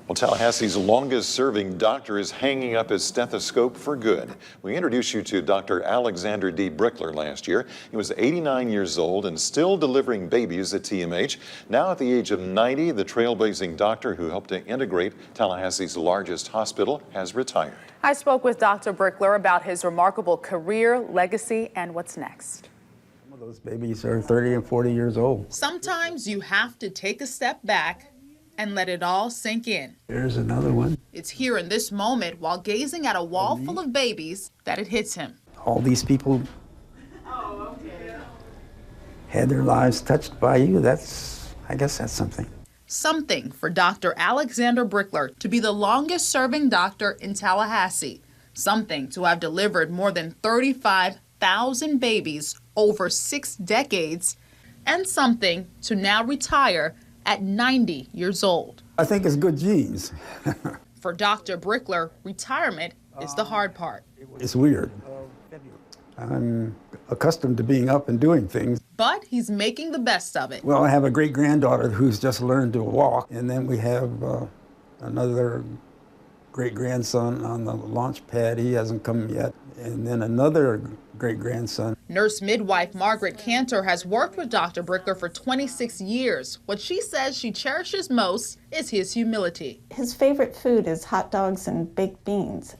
Well, Tallahassee's longest-serving doctor is hanging up his stethoscope for good. We introduced you to Dr. Alexander D. Brickler last year. He was 89 years old and still delivering babies at TMH. Now at the age of 90, the trailblazing doctor who helped to integrate Tallahassee's largest hospital has retired. I spoke with Dr. Brickler about his remarkable career, legacy, and what's next. Some of those babies are 30 and 40 years old. Sometimes you have to take a step back and let it all sink in. There's another one. It's here in this moment, while gazing at a wall full of babies, that it hits him. All these people had their lives touched by you. I guess that's something. Something for Dr. Alexander Brickler to be the longest serving doctor in Tallahassee. Something to have delivered more than 35,000 babies over 6 decades. And something to now retire at 90 years old. I think it's good genes. For Dr. Brickler, retirement is the hard part. It's weird. I'm accustomed to being up and doing things. But he's making the best of it. Well, I have a great-granddaughter who's just learned to walk, and then we have another great-grandson on the launch pad. He hasn't come yet. And then another great-grandson. Nurse midwife Margaret Cantor has worked with Dr. Brickler for 26 years. What she says she cherishes most is his humility. His favorite food is hot dogs and baked beans.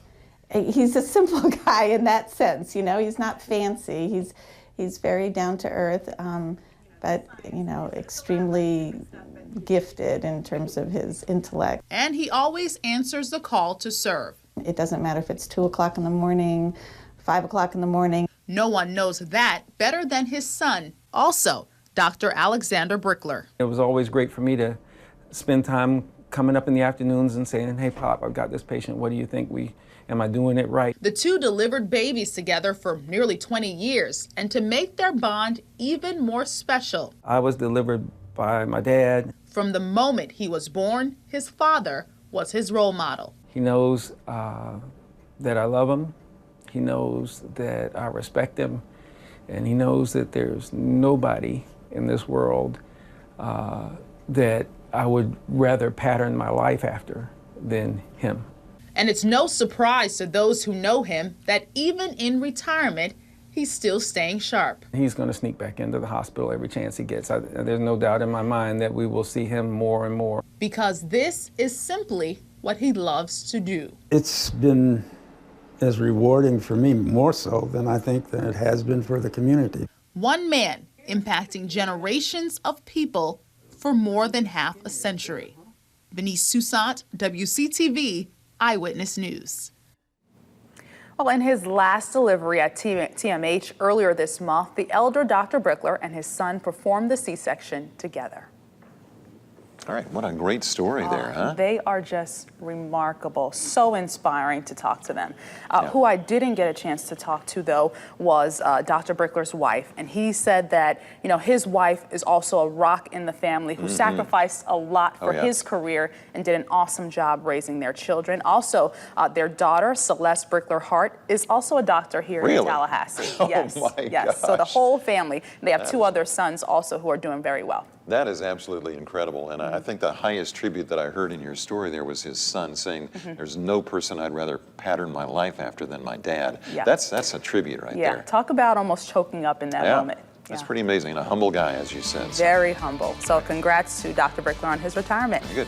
He's a simple guy in that sense, you know. He's not fancy. He's very down to earth, but, you know, extremely gifted in terms of his intellect. And he always answers the call to serve. It doesn't matter if it's 2 o'clock in the morning, 5 o'clock in the morning. No one knows that better than his son, also Dr. Alexander Brickler. It was always great for me to spend time coming up in the afternoons and saying, hey, Pop, I've got this patient. What do you think? Am I doing it right? The two delivered babies together for nearly 20 years, and to make their bond even more special. I was delivered by my dad. From the moment he was born, his father was his role model. He knows that I love him. He knows that I respect him. And he knows that there's nobody in this world that I would rather pattern my life after than him. And it's no surprise to those who know him that even in retirement, he's still staying sharp. He's going to sneak back into the hospital every chance he gets. There's no doubt in my mind that we will see him more and more. Because this is simply what he loves to do. It's been as rewarding for me, more so than I think that it has been for the community. One man impacting generations of people for more than half a century. Venise Toussaint, WCTV, Eyewitness News. Well, in his last delivery at TMH earlier this month, the elder Dr. Brickler and his son performed the C-section together. All right, what a great story there, huh? They are just remarkable, so inspiring to talk to them. Who I didn't get a chance to talk to, though, was Dr. Brickler's wife. And he said that, you know, his wife is also a rock in the family who sacrificed a lot for his career and did an awesome job raising their children. Also, their daughter, Celeste Brickler Hart, is also a doctor here in Tallahassee. Yes, yes. So the whole family. They have 2 other sons also who are doing very well. That is absolutely incredible, and I think the highest tribute that I heard in your story there was his son saying, there's no person I'd rather pattern my life after than my dad. Yeah. That's a tribute right there. Talk about almost choking up in that moment. That's pretty amazing, and a humble guy, as you said. Very humble. So congrats to Dr. Brickler on his retirement. Good.